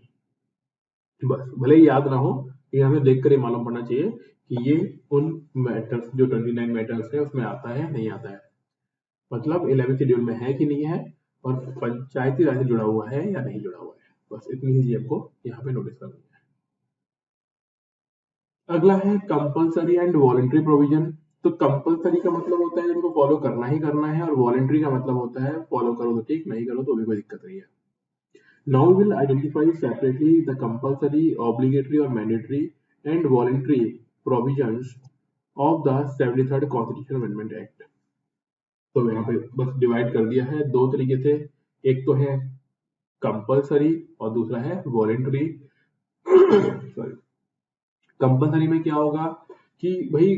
बस भले ही याद ना हो, ये हमें देख कर ये मालूम पड़ना चाहिए कि ये उन मैटर्स जो 29 मैटर्स है उसमें आता है नहीं आता है, मतलब 11th शेड्यूल में है कि नहीं है, और पंचायती राज से जुड़ा हुआ है या नहीं जुड़ा हुआ है। बस इतनी ही चीज आपको यहाँ पे नोटिस करनी है। अगला है कंपलसरी एंड वॉलंटरी प्रोविजन। तो कंपलसरी का मतलब होता है जिनको फॉलो करना ही करना है, और वॉलंटरी का मतलब होता है फॉलो करो तो ठीक, नहीं करो तो भी कोई दिक्कत नहीं है। Now we will identify separately the compulsory, obligatory or mandatory and voluntary provisions of the 73rd Constitutional Amendment Act. तो यहाँ पे बस डिवाइड कर दिया है दो तरीके से, एक तो है कंपलसरी और दूसरा है वॉलेंट्री। सॉरी, कंपलसरी में क्या होगा कि भाई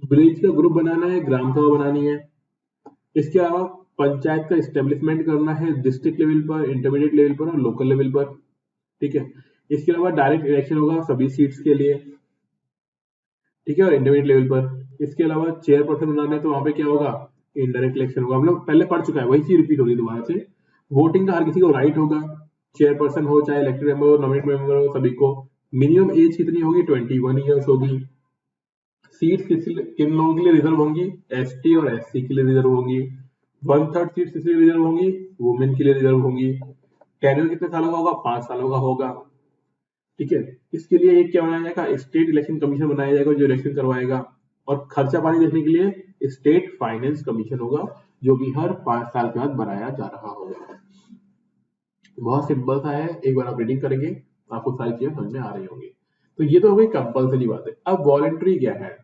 विलेज का ग्रुप बनाना है, ग्राम सभा बनानी है, इसके अलावा पंचायत का इस्टेब्लिशमेंट करना है डिस्ट्रिक्ट लेवल पर, इंटरमीडिएट लेवल पर और लोकल लेवल पर, ठीक है। इसके अलावा डायरेक्ट इलेक्शन होगा सभी सीट्स के लिए, ठीक है, और इंटरमीडिएट लेवल पर। इसके अलावा चेयरपर्सन बनाना है तो वहां पे क्या होगा, इनडायरेक्ट इलेक्शन होगा। हम लोग पहले पढ़ चुका है, वही चीज रिपीट होगी दोबारा से। वोटिंग का हर किसी को राइट होगा, चेयरपर्सन हो चाहे इलेक्टेड मेंबर हो, नॉमिनेट मेंबर हो, सभी को। मिनिमम एज कितनी होगी, 21 ईयर्स होगी। सीट किन लोगों के लिए रिजर्व होंगी, एसटी और एससी के लिए रिजर्व होंगी। 1/3 सीट इसलिए रिजर्व होंगी, वुमेन के लिए रिजर्व होंगी। टेन्योर कितने सालों का होगा, 5 सालों का होगा, ठीक है। इसके लिए एक क्या बनाया जाएगा, स्टेट इलेक्शन कमीशन बनाया जाएगा जो इलेक्शन करवाएगा। और खर्चा पानी देखने के लिए स्टेट फाइनेंस कमीशन होगा, जो भी हर 5 साल के बाद बनाया जा रहा होगा। बहुत सिंपल सा है, एक बार आप रीडिंग करेंगे आपको सारी चीजें समझ में आ रही होंगी। तो ये तो हो गई कंपल्सरी बात है। अब वॉलेंट्री क्या है,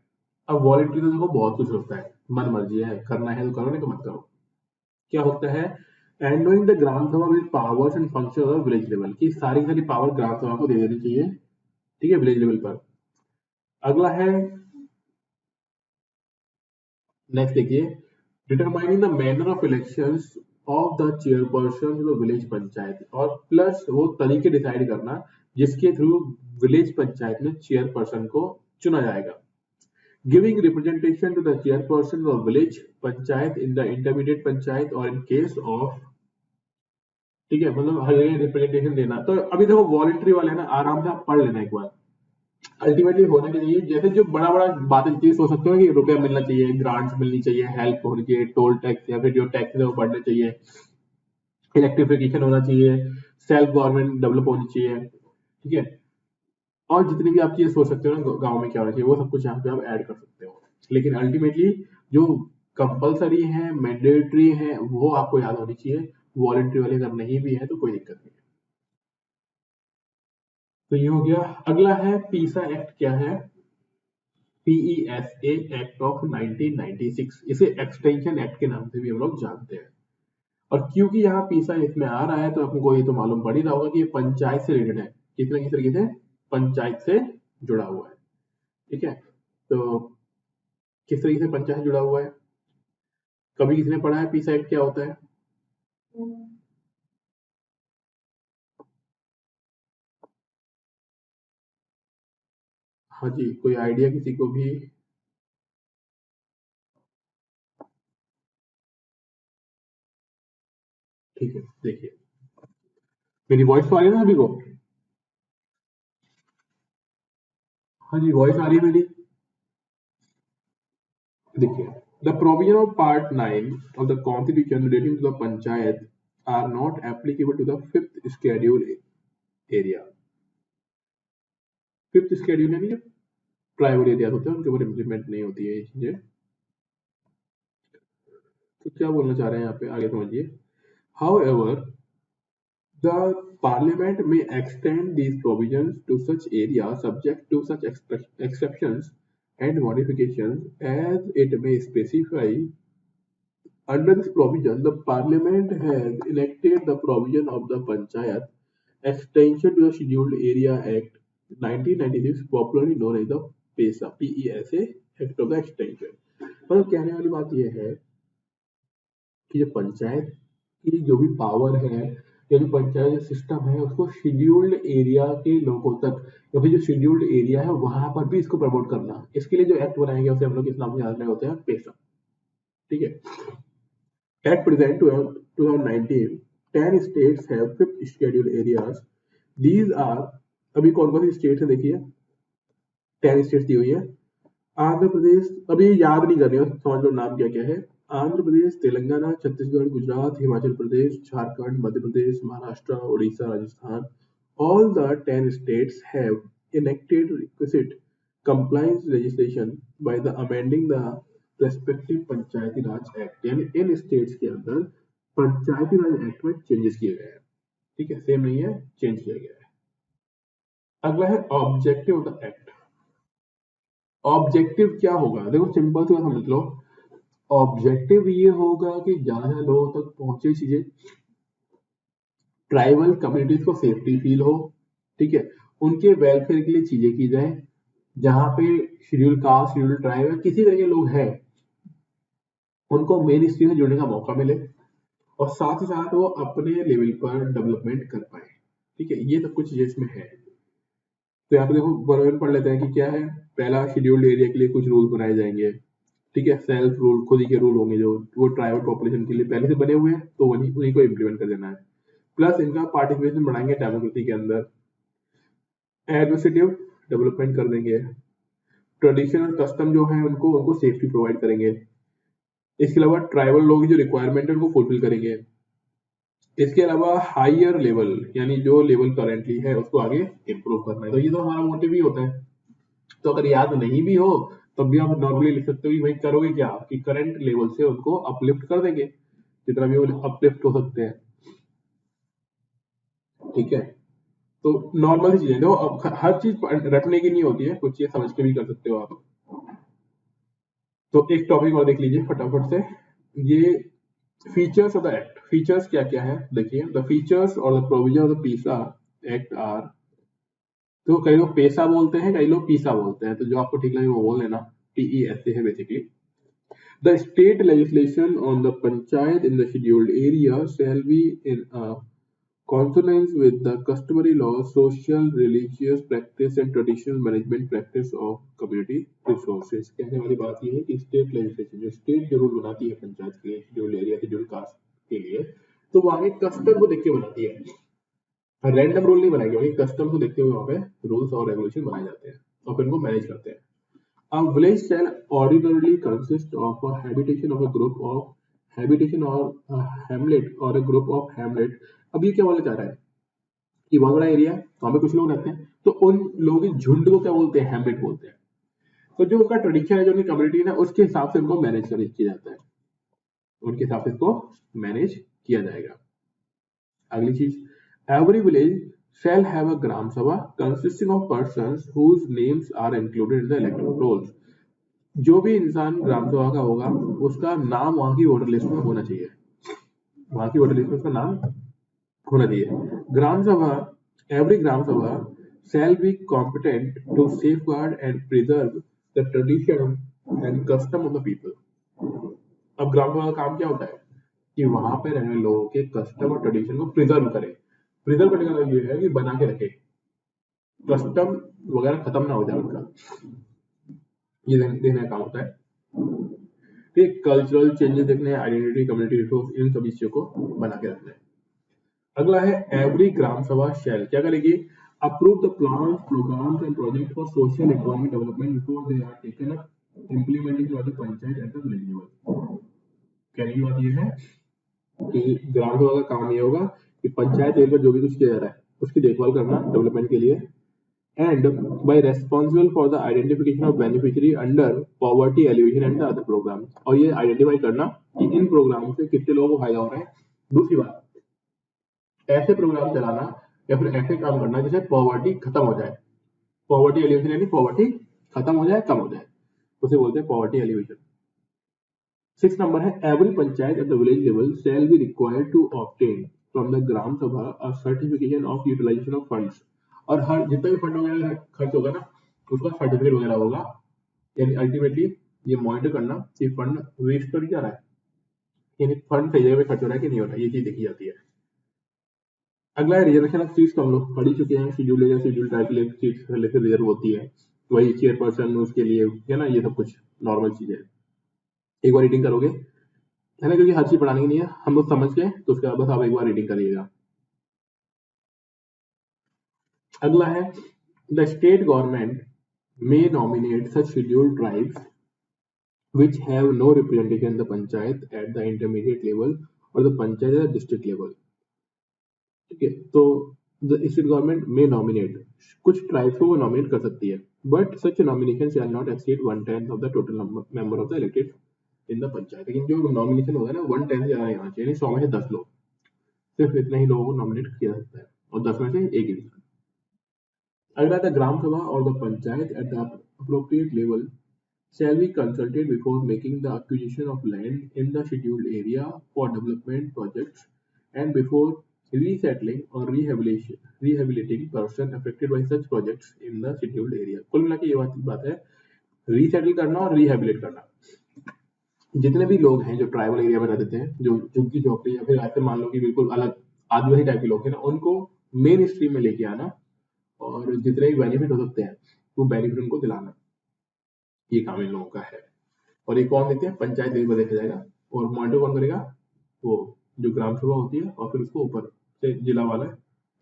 अब वॉलेंट्री तो देखो बहुत कुछ होता है, मन मर्जी है, करना है तो करो, नहीं तो मत करो। क्या होता है, एंडोइंग द ग्राम सभा with powers and function of village level की सारी सारी पावर ग्राम सभा को दे देनी चाहिए, ठीक है, विलेज लेवल पर। अगला है, नेक्स्ट देखिए, determining the manner of elections of the chairperson of the village panchayat, और प्लस वो तरीके डिसाइड करना जिसके थ्रू विलेज पंचायत में चेयरपर्सन को चुना जाएगा। Giving representation to the chairperson of village panchayat in the intermediate panchayat और इन केस ऑफ, ठीक है, मतलब हर जगह रिप्रेजेंटेशन देना। तो अभी देखो वॉलेंट्री वाले ना, आराम से आप पढ़ लेना एक बार। अल्टीमेटली होना क्या चाहिए, जैसे जो बड़ा बड़ा बातें चीज सोच सकते हो कि रुपया मिलना चाहिए, ग्रांट्स मिलनी चाहिए, हेल्प होनी चाहिए, टोल टैक्स या फिर जो टैक्स है वो बढ़ने चाहिए, इलेक्ट्रिफिकेशन होना चाहिए, सेल्फ गवर्नमेंट डेवलप होनी चाहिए, ठीक है। और जितनी भी आप चीजें सोच सकते हो ना गाँव में क्या होना चाहिए, वो सब कुछ यहाँ पे आप ऐड कर सकते हो। लेकिन अल्टीमेटली जो कंपलसरी है, मैंडेटरी है, वो आपको याद होनी चाहिए। वॉलेंट्री वाले अगर नहीं भी है तो कोई दिक्कत नहीं है। तो ये हो गया। अगला है पीसा एक्ट। क्या है, पीईएसए एक्ट ऑफ 1996, इसे एक्सटेंशन एक्ट के नाम से भी हम लोग जानते हैं। और क्योंकि यहाँ पीसा इसमें आ रहा है तो हमको ये तो मालूम पड़ ही रहा होगा कि ये पंचायत से रिलेटेड है, किसी न किसी तरीके से पंचायत से जुड़ा हुआ है, ठीक है। तो किस तरीके से पंचायत से जुड़ा हुआ है, कभी किसी ने पढ़ा है पीसा एक्ट क्या होता है? हाँ जी, कोई आइडिया किसी को भी? ठीक है, देखिए, मेरी वॉइस तो आ रही है ना सभी को? हाँ जी, वॉइस आ रही है मेरी? देखिए, the provision of part 9 of the constitution relating to the panchayat are not applicable to the fifth schedule area. Fifth schedule यानी ट्राइबल एरिया होते हैं, उनके ऊपर इम्प्लीमेंट नहीं होती है ये चीजें। तो क्या बोलना चाह रहे हैं यहाँ पे, आगे समझिए। However, the Parliament may extend these provisions to such areas subject to such exceptions and modifications as it may specify. Under this provision, the Parliament has enacted the provision of the Panchayat Extension to the Scheduled Area Act 1996, popularly known as the PESA PESA Act of the Extension। मतलब कहने वाली बात यह है कि जो पंचायत की जो भी पावर है या जो पंचायत सिस्टम है उसको शेड्यूल्ड एरिया के लोगों तक, या फिर जो शेड्यूल्ड एरिया है वहां पर भी इसको प्रमोट करना, इसके लिए जो एक्ट बनाए गए उसे हम लोग इस नाम से जानते होते हैं पेशा, ठीक है। At present, 2019, 10 states have fifth scheduled areas. These are, अभी कौन कौन सी स्टेट है देखिए, 10 स्टेट्स दी हुई है। आंध्र प्रदेश, अभी याद नहीं कर रही हो, समझ लो नाम क्या क्या है। Andhra Pradesh, Telangana, Chhattisgarh, Gujarat, Himachal Pradesh, Jharkhand, Madhya Pradesh, Maharashtra, Orissa, Rajasthan. All the 10 states have enacted requisite compliance legislation by the amending the respective Panchayati Raj act, यानी इन स्टेट्स के अंदर पंचायती राज एक्ट में चेंजेस किए गए हैं। ठीक है, सेम नहीं है, चेंज किया गया है। अगला है objective of the act. Objective क्या होगा, देखो सिंपल सी बात समझ लो। ऑब्जेक्टिव ये होगा कि ज्यादा लोगों तक पहुंचे चीजें, ट्राइबल कम्युनिटीज को सेफ्टी फील हो, ठीक है, उनके वेलफेयर के लिए चीजें की जाए। जहां पे शेड्यूल कास्ट, शेड्यूल ट्राइब है, किसी तरह के लोग हैं, उनको मेन स्ट्रीम से जुड़ने का मौका मिले और साथ ही साथ वो अपने लेवल पर डेवलपमेंट कर पाए। ठीक है, ये सब कुछ चीजें इसमें है। तो यहाँ पे देखो बराबर पढ़ लेते हैं कि क्या है। पहला, शेड्यूल्ड एरिया के लिए कुछ रूल बनाए जाएंगे। ठीक है, सेल्फ रूल, खुद ही के रूल होंगे जो वो ट्राइबल पॉपुलेशन के लिए पहले से बने हुए हैं, तो उन्हीं को इम्प्लीमेंट कर देना है। प्लस इनका पार्टिसिपेशन बढ़ाएंगे डेमोक्रेसी के अंदर। एडमिनिस्ट्रेटिव डेवलपमेंट कर देंगे। ट्रेडिशन और कस्टम जो है उनको सेफ्टी प्रोवाइड करेंगे। इसके अलावा ट्राइबल लोग जो रिक्वायरमेंट है उनको फुलफिल करेंगे। इसके अलावा हायर लेवल, यानी जो लेवल करेंटली है उसको आगे इम्प्रूव करना है। तो ये तो हमारा मोटिव ही होता है। तो अगर याद नहीं भी हो तब भी आप नॉर्मली लिख सकते हो कि भाई करोगे क्या, कि करंट लेवल से उनको अपलिफ्ट कर देंगे जितना भी वो अपलिफ्ट हो सकते हैं। ठीक है, तो नॉर्मल चीजें देखो, अब हर चीज रटने की नहीं होती है, कुछ चीज समझ के भी कर सकते हो आप। तो एक टॉपिक और देख लीजिए फटाफट से, ये features of the act. Features क्या क्या है देखिए। द फीचर्स और द प्रोविजन ऑफ द पीसा एक्ट आर, तो कई लोग पेशा बोलते हैं, कई लोग पीसा बोलते हैं, तो जो आपको ठीक लगे वो बोल लेना। PESA है basically. The state legislation on the panchayat in the scheduled area shall be in consonance with the customary laws, social, religious practice and traditional management practice of community resources। कहने वाली बात ये है कि स्टेट लेजिस्लेशन, जो state जो rule बनाती है पंचायत के लिए, शेड्यूल्ड एरिया, शेड्यूल्ड कास्ट के लिए, तो वो आगे कस्टम को देख के बनाती है। रैंडम रूल नहीं बनाएगी, वही कस्टम को देखते हुए वहां पे रूल्स और रेगुलेशन बनाए जाते हैं और फिर उनको मैनेज करते हैं। A village shall ordinarily consist of a habitation of a group of habitation or a hamlet or a group of hamlet। अब ये क्या बोलना चाह रहा है कि बहुत बड़ा एरिया है, वहां पे कुछ लोग रहते हैं, तो उन लोगों के झुंड को क्या बोलते हैं, हैमलेट बोलते हैं। तो जो उनका ट्रेडिशन है, जो उनकी कम्युनिटी है ना, उसके हिसाब से उनको मैनेज किया जाता है, उनके हिसाब से इसको मैनेज किया जाएगा। अगली चीज, every village shall have a gram sabha consisting of persons whose names are included in the electoral rolls। जो भी इंसान ग्राम सभा का होगा उसका नाम वहां की वोटर लिस्ट में होना चाहिए, वहां की वोटर लिस्ट में उसका नाम होना चाहिए। ग्राम सभा, एवरी ग्राम सभा shall be competent to safeguard and preserve the tradition and custom of the people। अब ग्राम सभा का काम क्या होता है कि वहां पे रहने वाले लोगों के कस्टम और ट्रेडिशन को प्रिजर्व करे। प्रिजर्व करने का मतलब ये है कि बना के रखे, कस्टम वगैरह खत्म ना हो जाए उनका, ये देखने का काम होता है। ठीक, कल्चरल चेंजेस देखने हैं, आइडेंटिटी, कम्युनिटी रिसोर्स, इन सभी चीजों को बना के रखना है। अगला है एवरी ग्राम सभा शैल क्या करेगी, approve the plan, programmes and project for social economic development before they are taken up implementation of the panchayat at the village level. कहने की बात ये है कि ग्राम सभा का काम ये होगा कि पंचायत लेवल पर जो भी कुछ किया जा रहा है उसकी देखभाल करना डेवलपमेंट के लिए, and by responsible for the identification of beneficiary under poverty alleviation and the other programs। और ये आइडेंटिफाई करना कि इन प्रोग्राम से कितने लोगों को फायदा हो रहा है। दूसरी बात, ऐसे प्रोग्राम चलाना या फिर ऐसे काम करना जिससे पॉवर्टी खत्म हो जाए। पॉवर्टी एलिवेशन यानी पॉवर्टी खत्म हो जाए, कम हो जाए, उसे बोलते हैं पॉवर्टी एलिवेशन। 6 नंबर है, every panchayat at the village level shall be required to obtain from the gram sabha a certification of utilization of funds. और हर जितना भी फंड वगैरह खर्च होगा ना उसका सर्टिफिकेट वगैरह होगा, यानी अल्टीमेटली ये मॉनिटर करना कि फंड वेस्ट तो नहीं जा रहा है, यानी फंड सही जगह पे खर्च हो रहा है कि नहीं हो रहा है, ये चीज देखी जाती है। अगला है रिजर्वेशन ऑफ सीट्स। हम लोग पढ़ ही चुके हैं, शेड्यूल एरिया शेड्यूल ट्राइब के लिए सीट्स पहले से रिजर्व होती है, वही चेयरपर्सन उसके लिए है ना, ये सब कुछ नॉर्मल चीज है। एक बार रीडिंग करोगे, है ना, क्योंकि हर चीज पढ़ाने की नहीं है, हम लोग समझ के तो उसके बाद बस आप एक बार रीडिंग करिएगा। अगला है the state government may nominate such scheduled tribes which have no representation in the panchayat at the intermediate level or the panchayat at the district level। ठीक है, तो द स्टेट गवर्नमेंट में नॉमिनेट, कुछ tribes को वो nominate कर सकती है, but such nomination shall not exceed 1/10 of the total member of the elected in the panchayat. लेकिन जो नॉमिनेशन होगा ना 1/10 से ज्यादा नहीं होना चाहिए, 100 में से 10 लोग, सिर्फ इतने ही लोगों को नॉमिनेट किया सकता है, और 10 में से एक ही इंसान। अगला द ग्राम सभा और the panchayat at the appropriate level shall be consulted before making the acquisition of land in the scheduled area for development projects and before resettling or rehabilitating person affected by such projects in the scheduled area। कुल मिला के ये बात है, resettle करना और रिहेबिलिट करना। जितने भी लोग हैं जो ट्राइबल एरिया में रहते हैं, जो झुग्गी झोपड़ी या फिर ऐसे मान लो कि बिल्कुल अलग आदिवासी टाइप के लोग हैं ना, उनको मेन स्ट्रीम में लेके आना और जितने भी बेनिफिट हो सकते हैं वो बेनिफिट उनको दिलाना, ये काम इन लोगों का है। और ये कौन देते हैं, पंचायत लेवल पर देखा जाएगा, और मॉनिटर कौन करेगा, वो जो ग्राम सभा होती है, और फिर उसको ऊपर से जिला वाला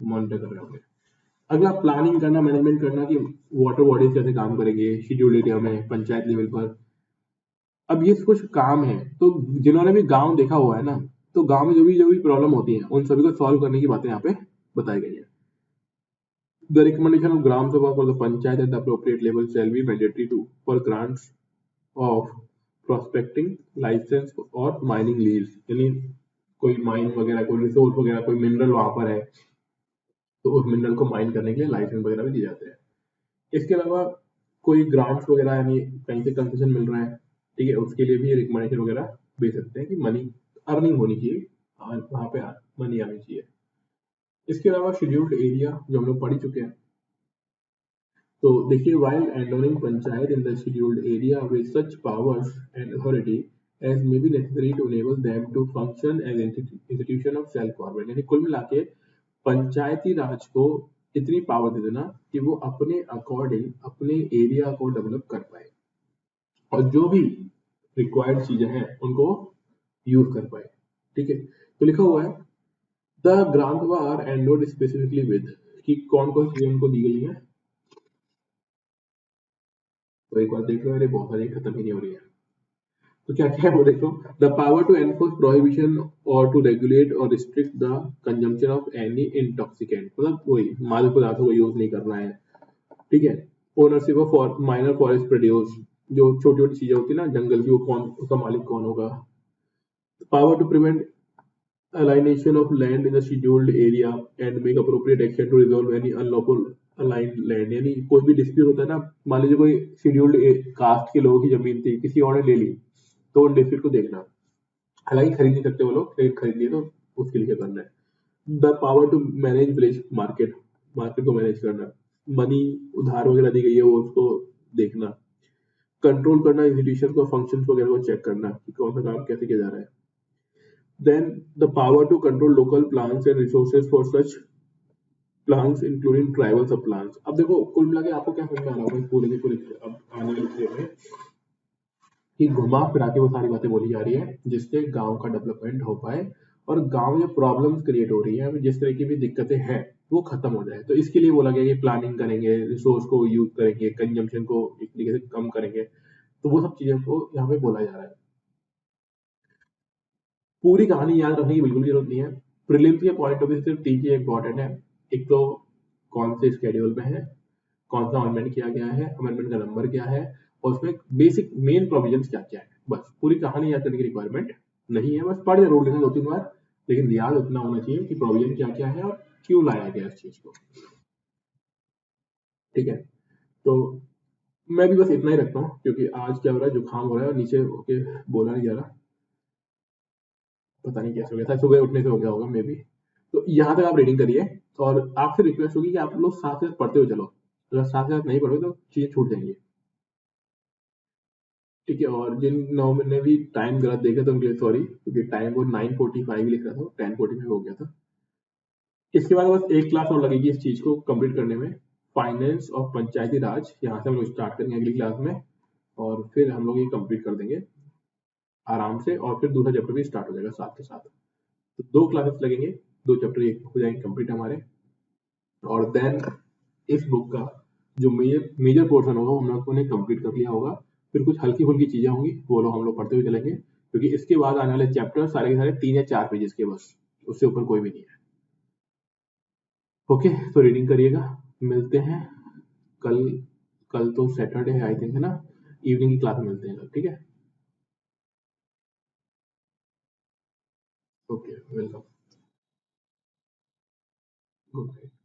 मॉनिटर कर रहे होंगे। अगला प्लानिंग करना, मैनेजमेंट करना कि वाटर बॉडीज कैसे काम करेंगे शेड्यूल्ड एरिया में पंचायत लेवल पर। अब ये कुछ काम है, तो जिन्होंने भी गांव देखा हुआ है ना, तो गांव में जो भी प्रॉब्लम होती है उन सभी को सॉल्व करने की बातें यहाँ पे बताई गई है। The recommendation of Gram Sabha for the Panchayat at the appropriate level shall be mandatory to for grants of prospecting license और माइनिंग लीज, यानी कोई माइन वगैरह, कोई रिसोर्स वगैरह, कोई मिनरल वहां पर है तो उस मिनरल को माइन करने के लिए लाइसेंस वगैरह भी दिए जाते हैं। इसके अलावा कोई ग्रांट्स वगैरह, यानी कहीं से कंसेशन मिल रहा है, ठीक है, उसके लिए भी रिकमेंडेशन वगैरह भेज सकते हैं कि मनी अर्निंग होनी चाहिए, वहां पे मनी आनी चाहिए। इसके अलावा शेड्यूल्ड एरिया जो हम लोग पढ़ चुके हैं, तो देखिए while endowing panchayat in the scheduled area with such powers and authority as may be necessary to enable them to function as institution of self government, यानी कुल मिला के पंचायती राज को इतनी पावर दे देना कि वो अपने अकॉर्डिंग अपने एरिया को डेवलप कर पाए और जो भी रिक्वायर्ड चीजें हैं उनको यूज कर पाए। ठीक है, तो लिखा हुआ है द ग्राम सभा आर एंडोड स्पेसिफिकली विद, कि कौन कौन चीजें उनको दी गई है। तो एक बार देख लो, अरे बहुत सारी खत्म ही नहीं हो रही है, तो क्या क्या है वो देखो। The power to enforce prohibition और टू रेगुलेट और restrict the consumption of any intoxicant, मतलब वही मादक पदार्थों को यूज नहीं करना है। ठीक है, ownership of minor forest produce, जो छोटी छोटी चीजें होती है ना जंगल की, वो कौन, उसका मालिक कौन होगा। Power to prevent alienation of land in the scheduled area and make appropriate action to resolve any unlawful aligned land, यानी कोई भी डिस्प्यूट होता है ना, मान लीजिए कोई शेड्यूल्ड कास्ट के लोगों की जमीन थी, किसी और ने ले ली, तो उन डिस्प्यूट को देखना, हालांकि खरीद नहीं सकते वो लोग, लेकिन खरीद लिए तो उसके लिए क्या करना है। The power to manage village market, market को मैनेज करना, मनी उधार वगैरह दी गई है वो उसको देखना, कंट्रोल करना इंस्टीट्यूशन को, फंक्शंस वगैरह को चेक करना कि कौन सा काम कैसे किया जा रहा है। Then the power to control local plants and resources for such plants including tribal sub plants। अब देखो कुल मिला के आपको क्या समझ में आ रहा होगा पूरे के पूरे अब आने वाले फ्रेम में, कि घुमा फिरा के वो सारी बातें बोली जा रही है जिससे गांव का डेवलपमेंट हो पाए और गांव में प्रॉब्लम्स क्रिएट हो रही है, जिस तरह की भी दिक्कतें हैं वो खत्म हो जाए। तो इसके लिए बोला गया कि प्लानिंग करेंगे, रिसोर्स को यूज करेंगे, कंजम्पशन को एक तरीके से कम करेंगे, तो वो सब चीजों को यहाँ पे बोला जा रहा है। पूरी कहानी याद रखने की बिल्कुल जरूरत नहीं है, प्रीलिम्स के पॉइंट ऑफ व्यू से सिर्फ तीन चीजें इंपॉर्टेंट है। एक तो कौन से स्केड्यूल में है, कौन सा अमेंडमेंट किया गया है, अमेंडमेंट का नंबर क्या है, और उसमें बेसिक मेन प्रोविजंस क्या क्या है। बस पूरी कहानी याद करने की रिक्वायरमेंट नहीं है, बस पढ़ जरूर लेना 2-3 बार, लेकिन याद उतना होना चाहिए कि प्रोविजन क्या क्या है और क्यों लाया गया इस चीज को। ठीक है, तो मैं भी बस इतना ही रखता हूँ क्योंकि आज क्या हो रहा है, जुकाम हो रहा है और नीचे होके बोला नहीं जा रहा, पता नहीं कैसे हो गया था, सुबह उठने से हो गया होगा मे बी। तो यहाँ तक आप रीडिंग करिए और आपसे रिक्वेस्ट होगी कि आप लोग साथ साथ पढ़ते हुए चलो, अगर साथ साथ नहीं पढ़ोगे तो चीजें छूट जाएंगी। ठीक है, और जिन नौ ने भी टाइम गलत देखा तो उनके लिए सॉरी, क्योंकि टाइम वो 9:45 लिख रहा था, 10:45 हो गया था। इसके बाद बस एक क्लास और लगेगी इस चीज को कंप्लीट करने में, फाइनेंस और पंचायती राज, यहाँ से हम लोग स्टार्ट करेंगे अगली क्लास में और फिर हम लोग ये कंप्लीट कर देंगे। आराम से, और फिर दूसरा चैप्टर भी स्टार्ट हो जाएगा साथ के साथ। तो 2 क्लासेस लगेंगे, 2 चैप्टर एक हो जाएंगे कंप्लीट हमारे, और देन इस बुक का जो मेजर पोर्शन होगा वो हम लोगों ने कंप्लीट कर लिया होगा। फिर कुछ हल्की फुल्की चीजें होंगी वो लोग हम लोग पढ़ते हुए चलेंगे, क्योंकि इसके बाद आने वाले चैप्टर सारे के सारे 3 या 4 पेजेस के बस, उससे ऊपर कोई भी नहीं है। ओके, तो रीडिंग करिएगा, मिलते हैं कल। कल तो सैटरडे है आई थिंक, है ना? इवनिंग की क्लास में मिलते हैं कल, ठीक है? Okay, welcome. Good night.